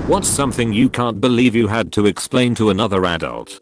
What's something you can't believe you had to explain to another adult?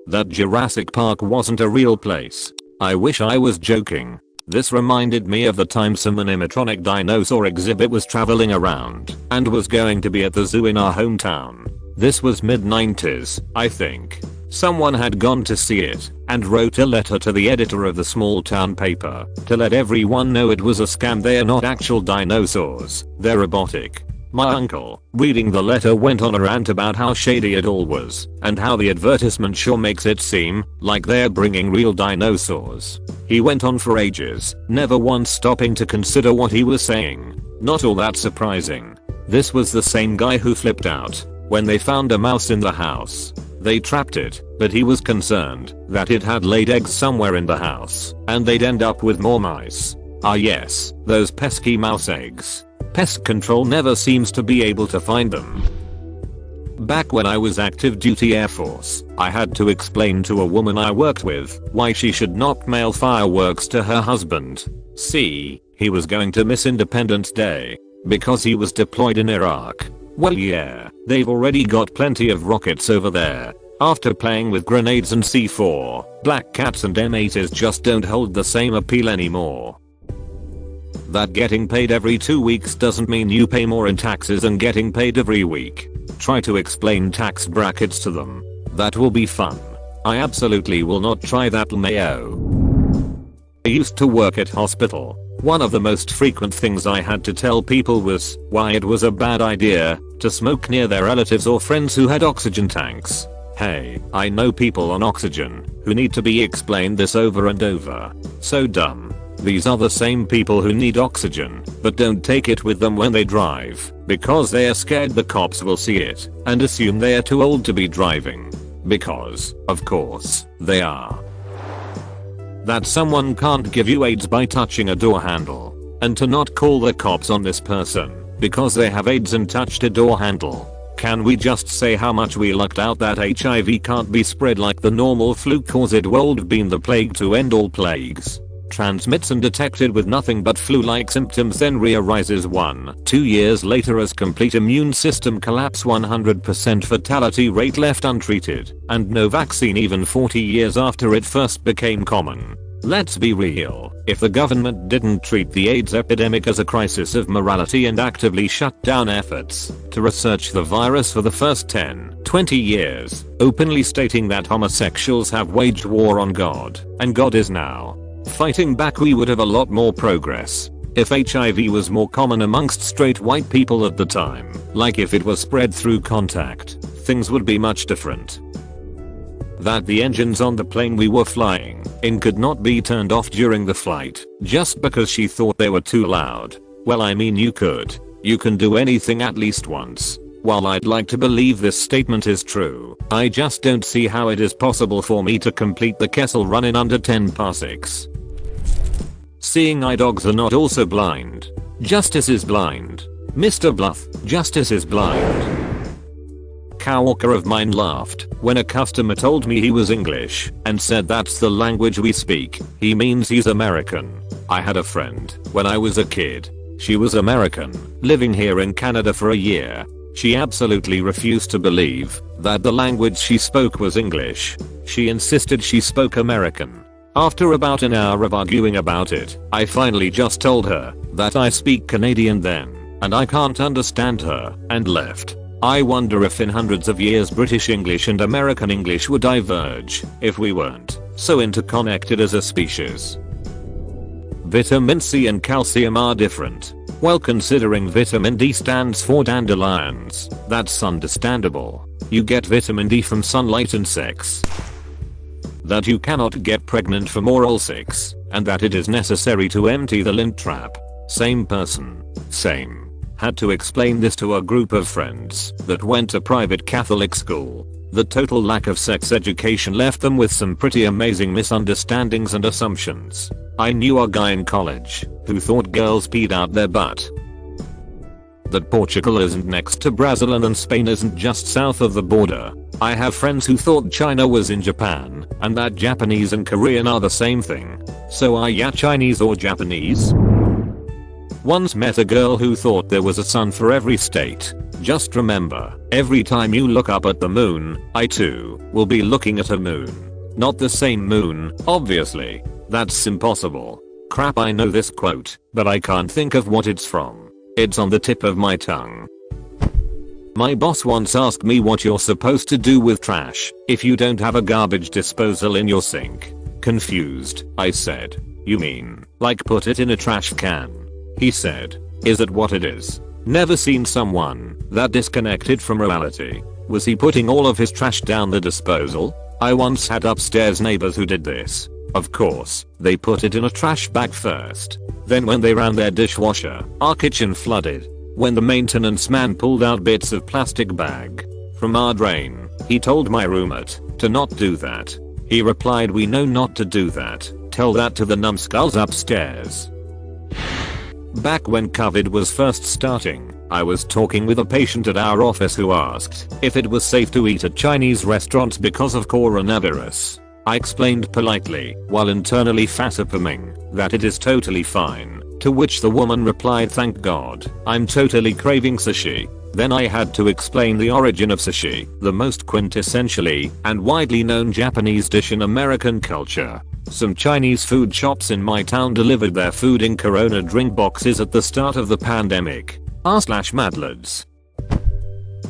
That Jurassic Park wasn't a real place. I wish I was joking. This reminded me of the time some animatronic dinosaur exhibit was traveling around and was going to be at the zoo in our hometown. This was mid-90s, I think. Someone had gone to see it and wrote a letter to the editor of the small town paper to let everyone know it was a scam. They are not actual dinosaurs, they're robotic. My uncle, reading the letter, went on a rant about how shady it all was and how the advertisement sure makes it seem like they're bringing real dinosaurs. He went on for ages, never once stopping to consider what he was saying. Not all that surprising. This was the same guy who flipped out when they found a mouse in the house. They trapped it, but he was concerned that it had laid eggs somewhere in the house and they'd end up with more mice. Ah yes, those pesky mouse eggs. Pest control never seems to be able to find them. Back when I was active duty Air Force, I had to explain to a woman I worked with why she should not mail fireworks to her husband. See, he was going to miss Independence Day because he was deployed in Iraq. Well yeah, they've already got plenty of rockets over there. After playing with grenades and C4, black cats and M80s just don't hold the same appeal anymore. That getting paid every 2 weeks doesn't mean you pay more in taxes than getting paid every week. Try to explain tax brackets to them. That will be fun. I absolutely will not try that, Mayo. I used to work at hospital. One of the most frequent things I had to tell people was why it was a bad idea to smoke near their relatives or friends who had oxygen tanks. Hey, I know people on oxygen who need to be explained this over and over. So dumb. These are the same people who need oxygen but don't take it with them when they drive because they are scared the cops will see it and assume they are too old to be driving. Because, of course, they are. That someone can't give you AIDS by touching a door handle, and to not call the cops on this person because they have AIDS and touched a door handle. Can we just say how much we lucked out that HIV can't be spread like the normal flu, cause it would have been the plague to end all plagues. Transmits and detected with nothing but flu-like symptoms, then re-arises 1-2 years later as complete immune system collapse, 100% fatality rate left untreated, and no vaccine even 40 years after it first became common. Let's be real, if the government didn't treat the AIDS epidemic as a crisis of morality and actively shut down efforts to research the virus for the first 10-20 years, openly stating that homosexuals have waged war on God and God is now fighting back, we would have a lot more progress. If HIV was more common amongst straight white people at the time, like if it was spread through contact, things would be much different. That the engines on the plane we were flying in could not be turned off during the flight just because she thought they were too loud. Well, I mean, you could. You can do anything at least once. While I'd like to believe this statement is true, I just don't see how it is possible for me to complete the Kessel Run in under 10 parsecs. Seeing eye dogs are not also blind. Justice is blind. Mr. Bluff, justice is blind. Coworker of mine laughed when a customer told me he was English and said that's the language we speak. He means he's American. I had a friend when I was a kid. She was American, living here in Canada for a year. She absolutely refused to believe that the language she spoke was English. She insisted she spoke American. After about an hour of arguing about it, I finally just told her that I speak Canadian then, and I can't understand her, and left. I wonder if in hundreds of years British English and American English would diverge if we weren't so interconnected as a species. Vitamin C and calcium are different. Well, considering vitamin D stands for dandelions, that's understandable. You get vitamin D from sunlight and sex. That you cannot get pregnant from oral sex, and that it is necessary to empty the lint trap. Same person. Same. Had to explain this to a group of friends that went to private Catholic school. The total lack of sex education left them with some pretty amazing misunderstandings and assumptions. I knew a guy in college who thought girls peed out their butt. That Portugal isn't next to Brazil and Spain isn't just south of the border. I have friends who thought China was in Japan and that Japanese and Korean are the same thing. So are ya Chinese or Japanese? Once met a girl who thought there was a sun for every state. Just remember, every time you look up at the moon, I too will be looking at a moon. Not the same moon, obviously. That's impossible. Crap, I know this quote, but I can't think of what it's from. It's on the tip of my tongue. My boss once asked me what you're supposed to do with trash if you don't have a garbage disposal in your sink. Confused, I said. You mean, like put it in a trash can? He said. Is it what it is? Never seen someone that disconnected from reality. Was he putting all of his trash down the disposal? I once had upstairs neighbors who did this. Of course, they put it in a trash bag first. Then when they ran their dishwasher, our kitchen flooded. When the maintenance man pulled out bits of plastic bag from our drain, he told my roommate to not do that. He replied, we know not to do that. Tell that to the numbskulls upstairs. Back when COVID was first starting, I was talking with a patient at our office who asked if it was safe to eat at Chinese restaurants because of coronavirus. I explained politely, while internally facepalming, that it is totally fine, to which the woman replied, thank God, I'm totally craving sushi. Then I had to explain the origin of sushi, the most quintessentially and widely known Japanese dish in American culture. Some Chinese food shops in my town delivered their food in Corona drink boxes at the start of the pandemic. r/madlads.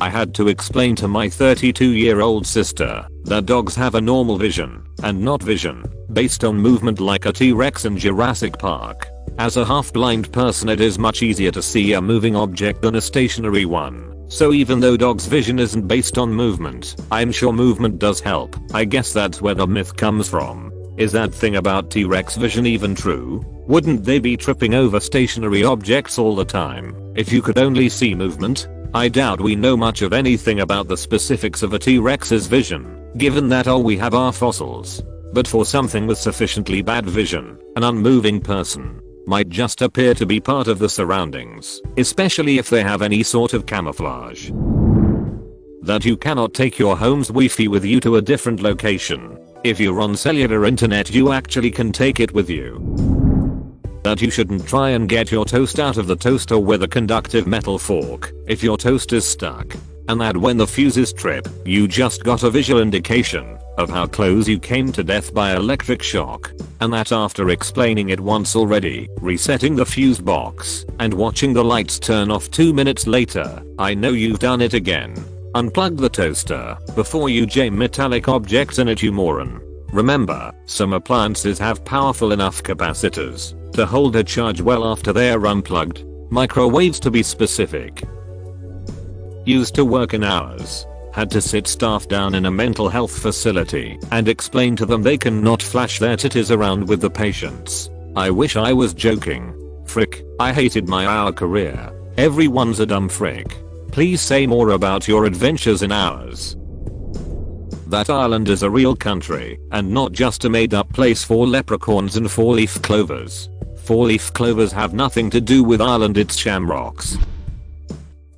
I had to explain to my 32-year-old sister that dogs have a normal vision and not vision based on movement like a T-Rex in Jurassic Park. As a half-blind person, it is much easier to see a moving object than a stationary one. So even though dogs' vision isn't based on movement, I'm sure movement does help. I guess that's where the myth comes from. Is that thing about T-Rex vision even true? Wouldn't they be tripping over stationary objects all the time if you could only see movement? I doubt we know much of anything about the specifics of a T-Rex's vision, given that all we have are fossils. But for something with sufficiently bad vision, an unmoving person might just appear to be part of the surroundings, especially if they have any sort of camouflage. That you cannot take your home's Wi-Fi with you to a different location. If you're on cellular internet, you actually can take it with you. That you shouldn't try and get your toast out of the toaster with a conductive metal fork if your toast is stuck. And that when the fuses trip, you just got a visual indication of how close you came to death by electric shock. And that after explaining it once already, resetting the fuse box and watching the lights turn off 2 minutes later, I know you've done it again. Unplug the toaster before you jam metallic objects in it, you moron. Remember, some appliances have powerful enough capacitors to hold a charge well after they're unplugged. Microwaves to be specific. Used to work in hours. Had to sit staff down in a mental health facility and explain to them they cannot flash their titties around with the patients. I wish I was joking. Frick, I hated my hour career. Everyone's a dumb frick. Please say more about your adventures in hours. That Ireland is a real country and not just a made up place for leprechauns and 4-leaf clovers. 4-leaf clovers have nothing to do with Ireland, it's shamrocks.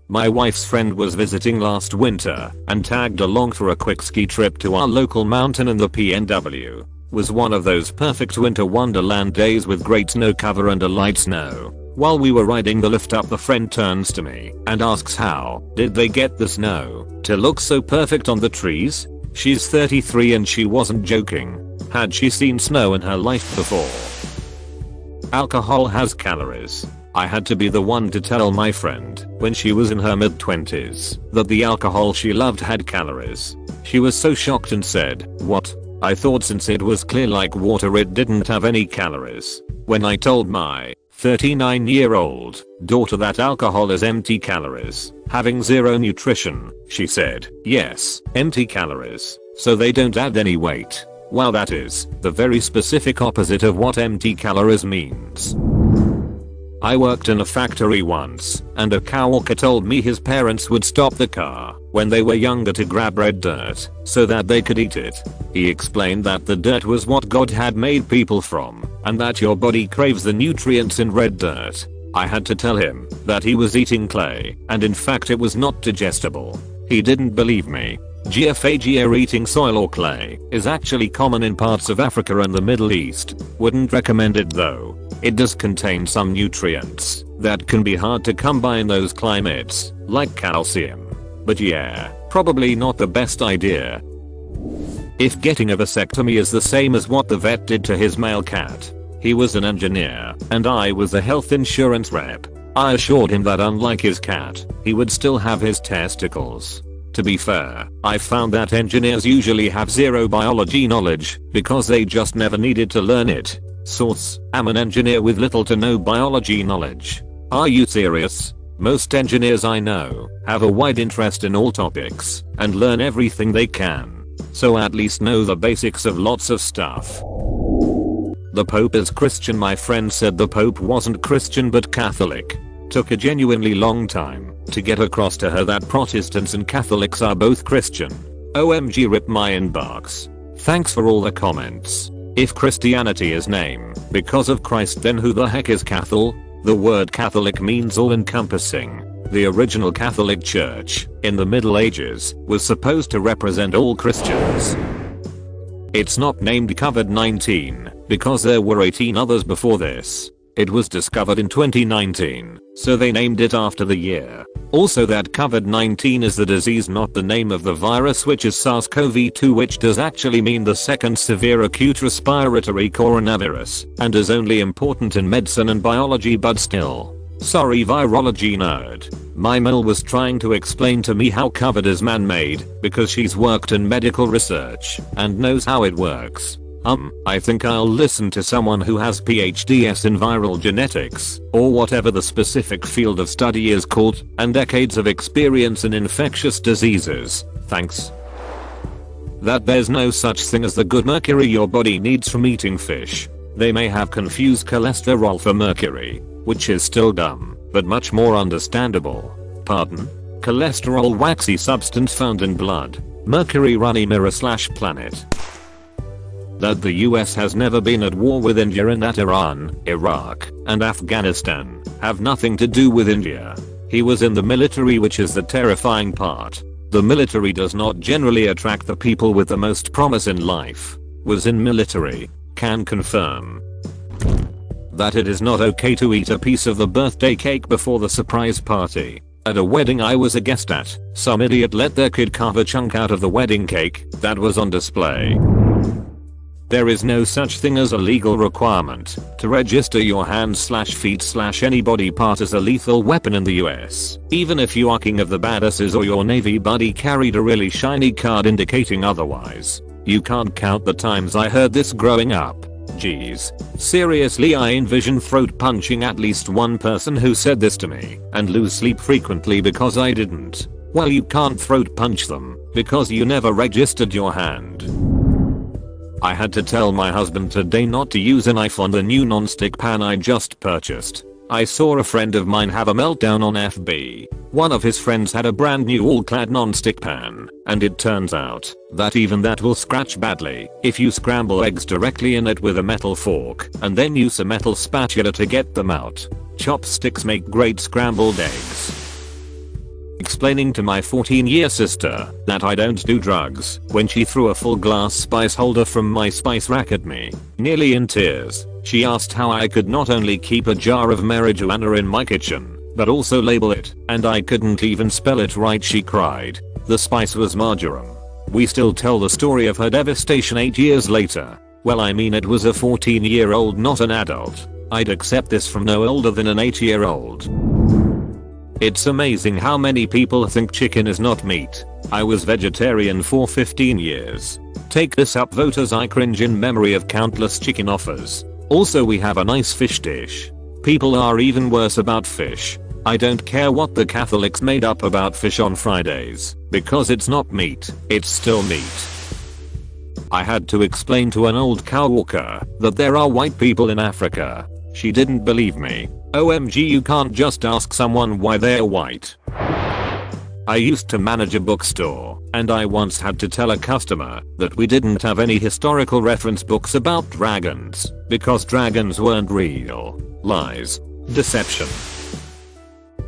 My wife's friend was visiting last winter and tagged along for a quick ski trip to our local mountain in the PNW. Was one of those perfect winter wonderland days with great snow cover and a light snow. While we were riding the lift up, the friend turns to me and asks how did they get the snow to look so perfect on the trees? She's 33 and she wasn't joking. Had she seen snow in her life before? Alcohol has calories. I had to be the one to tell my friend, when she was in her mid-20s, that the alcohol she loved had calories. She was so shocked and said, "What?" I thought since it was clear like water it didn't have any calories. When I told my 39-year-old daughter that alcohol is empty calories, having zero nutrition, she said, "Yes, empty calories, so they don't add any weight." Wow, that is the very specific opposite of what empty calories means. I worked in a factory once, and a coworker told me his parents would stop the car when they were younger to grab red dirt so that they could eat it. He explained that the dirt was what God had made people from, and that your body craves the nutrients in red dirt. I had to tell him that he was eating clay, and in fact it was not digestible. He didn't believe me. Geophagia, eating soil or clay, is actually common in parts of Africa and the Middle East. Wouldn't recommend it though. It does contain some nutrients that can be hard to come by in those climates, like calcium. But yeah, probably not the best idea. If getting a vasectomy is the same as what the vet did to his male cat, he was an engineer and I was a health insurance rep. I assured him that unlike his cat, he would still have his testicles. To be fair, I found that engineers usually have zero biology knowledge because they just never needed to learn it. Source: am an engineer with little to no biology knowledge. Are you serious? Most engineers I know have a wide interest in all topics and learn everything they can. So at least know the basics of lots of stuff. The Pope is Christian. My friend said the Pope wasn't Christian but Catholic. Took a genuinely long time to get across to her that Protestants and Catholics are both Christian. OMG, rip my inbox. Thanks for all the comments. If Christianity is name because of Christ, then who the heck is Catholic? The word Catholic means all-encompassing. The original Catholic Church in the Middle Ages was supposed to represent all Christians. It's not named COVID-19 because there were 18 others before this. It was discovered in 2019, so they named it after the year. Also, that COVID-19 is the disease, not the name of the virus, which is SARS-CoV-2, which does actually mean the second severe acute respiratory coronavirus and is only important in medicine and biology, but still. Sorry, virology nerd. My Mel was trying to explain to me how COVID is man-made because she's worked in medical research and knows how it works. I think I'll listen to someone who has PhDs in viral genetics, or whatever the specific field of study is called, and decades of experience in infectious diseases. Thanks. That there's no such thing as the good mercury your body needs from eating fish. They may have confused cholesterol for mercury, which is still dumb, but much more understandable. Pardon? Cholesterol, waxy substance found in blood. Mercury, runny mirror/planet. That the US has never been at war with India and that Iran, Iraq, and Afghanistan have nothing to do with India. He was in the military, which is the terrifying part. The military does not generally attract the people with the most promise in life. Was in military. Can confirm. That it is not okay to eat a piece of the birthday cake before the surprise party. At a wedding I was a guest at, some idiot let their kid carve a chunk out of the wedding cake that was on display. There is no such thing as a legal requirement to register your hands/feet/any body part as a lethal weapon in the US. Even if you are king of the badasses or your navy buddy carried a really shiny card indicating otherwise. You can't count the times I heard this growing up. Jeez. Seriously, I envision throat punching at least one person who said this to me and lose sleep frequently because I didn't. Well, you can't throat punch them because you never registered your hand. I had to tell my husband today not to use a knife on the new non-stick pan I just purchased. I saw a friend of mine have a meltdown on FB. One of his friends had a brand new all-clad non-stick pan, and it turns out that even that will scratch badly if you scramble eggs directly in it with a metal fork and then use a metal spatula to get them out. Chopsticks make great scrambled eggs. Explaining to my 14-year sister that I don't do drugs when she threw a full glass spice holder from my spice rack at me. Nearly in tears, she asked how I could not only keep a jar of marijuana in my kitchen, but also label it, and I couldn't even spell it right. She cried. The spice was marjoram. We still tell the story of her devastation 8 years later. Well, I mean, it was a 14-year-old, not an adult. I'd accept this from no older than an 8-year-old. It's amazing how many people think chicken is not meat. I was vegetarian for 15 years. Take this up, voters. I cringe in memory of countless chicken offers. Also, we have a nice fish dish. People are even worse about fish. I don't care what the Catholics made up about fish on Fridays, because it's not meat, it's still meat. I had to explain to an old cow walker that there are white people in Africa. She didn't believe me. OMG, you can't just ask someone why they're white. I used to manage a bookstore, and I once had to tell a customer that we didn't have any historical reference books about dragons, because dragons weren't real. Lies. Deception.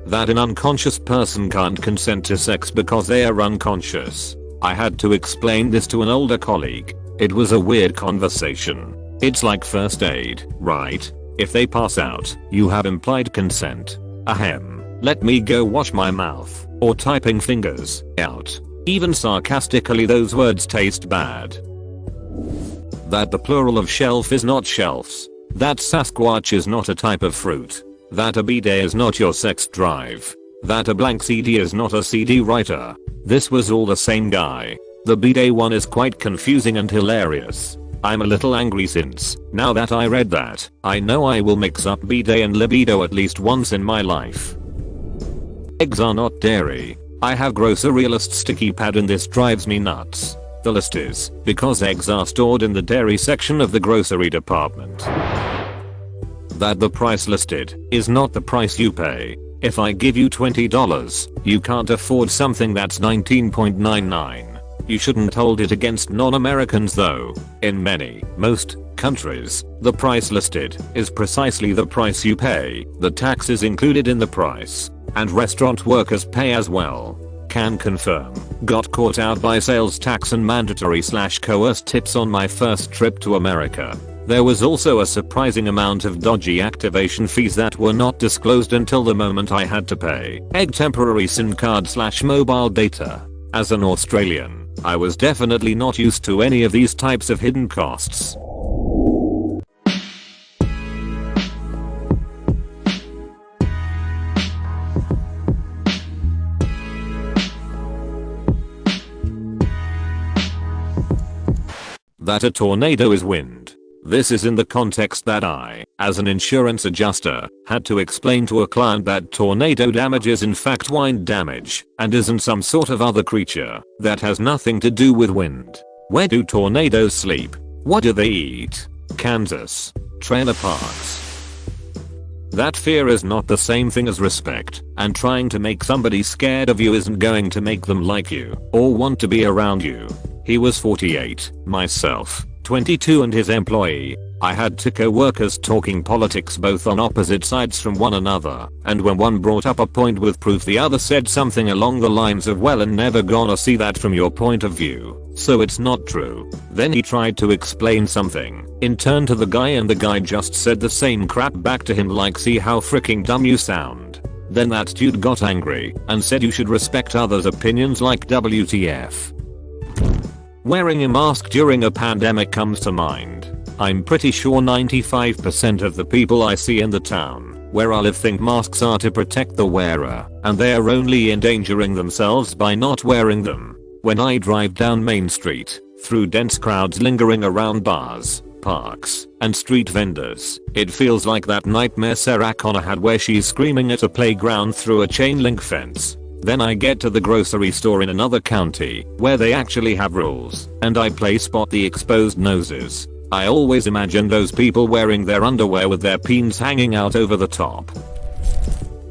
That an unconscious person can't consent to sex because they are unconscious. I had to explain this to an older colleague. It was a weird conversation. It's like first aid, right? If they pass out, you have implied consent. Ahem. Let me go wash my mouth. Or typing fingers out. Even sarcastically, those words taste bad. That the plural of shelf is not shelves. That Sasquatch is not a type of fruit. That a bidet is not your sex drive. That a blank CD is not a CD writer. This was all the same guy. The bidet one is quite confusing and hilarious. I'm a little angry since, now that I read that, I know I will mix up bidet and libido at least once in my life. Eggs are not dairy. I have grocery list sticky pad and this drives me nuts. The list is, because eggs are stored in the dairy section of the grocery department. That the price listed is not the price you pay. If I give you $20, you can't afford something that's $19.99. You shouldn't hold it against non-Americans though. In most countries, the price listed is precisely the price you pay. The tax is included in the price. And restaurant workers pay as well. Can confirm. Got caught out by sales tax and mandatory/coerced tips on my first trip to America. There was also a surprising amount of dodgy activation fees that were not disclosed until the moment I had to pay. Egg temporary SIM card/mobile data. As an Australian, I was definitely not used to any of these types of hidden costs. That a tornado is wind. This is in the context that I, as an insurance adjuster, had to explain to a client that tornado damage is in fact wind damage and isn't some sort of other creature that has nothing to do with wind. Where do tornadoes sleep? What do they eat? Kansas. Trailer parks. That fear is not the same thing as respect, and trying to make somebody scared of you isn't going to make them like you or want to be around you. He was 48, myself 22 and his employee. I had two co-workers talking politics both on opposite sides from one another, and when one brought up a point with proof the other said something along the lines of well and never gonna see that from your point of view, so it's not true. Then he tried to explain something in turn to the guy and the guy just said the same crap back to him like see how freaking dumb you sound. Then that dude got angry and said you should respect others' opinions like WTF. Wearing a mask during a pandemic comes to mind. I'm pretty sure 95% of the people I see in the town where I live think masks are to protect the wearer, and they are only endangering themselves by not wearing them. When I drive down Main Street, through dense crowds lingering around bars, parks, and street vendors, it feels like that nightmare Sarah Connor had where she's screaming at a playground through a chain link fence. Then I get to the grocery store in another county where they actually have rules, and I play spot the exposed noses. I always imagine those people wearing their underwear with their peens hanging out over the top.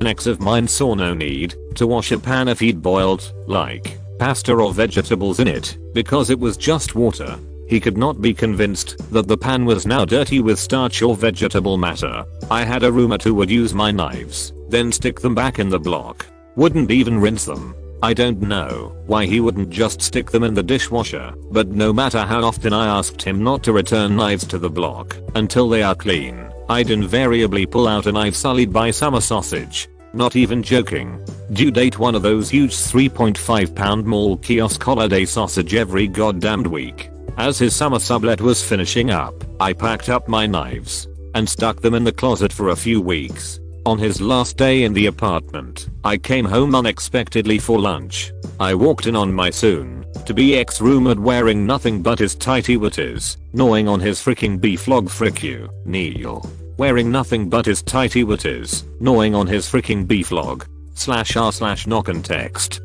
An ex of mine saw no need to wash a pan if he'd boiled, like, pasta or vegetables in it, because it was just water. He could not be convinced that the pan was now dirty with starch or vegetable matter. I had a roommate who would use my knives, then stick them back in the block. Wouldn't even rinse them. I don't know why he wouldn't just stick them in the dishwasher, but no matter how often I asked him not to return knives to the block until they are clean, I'd invariably pull out a knife sullied by summer sausage. Not even joking. Due date one of those huge 3.5 pound mall kiosk holiday sausage every goddamned week. As his summer sublet was finishing up, I packed up my knives and stuck them in the closet for a few weeks. On his last day in the apartment, I came home unexpectedly for lunch. I walked in on my soon-to-be ex-roommate wearing nothing but his tighty whities, gnawing on his freaking beef log frick you, Neil. Wearing nothing but his tighty whities, gnawing on his freaking beef log. /r/knock and text.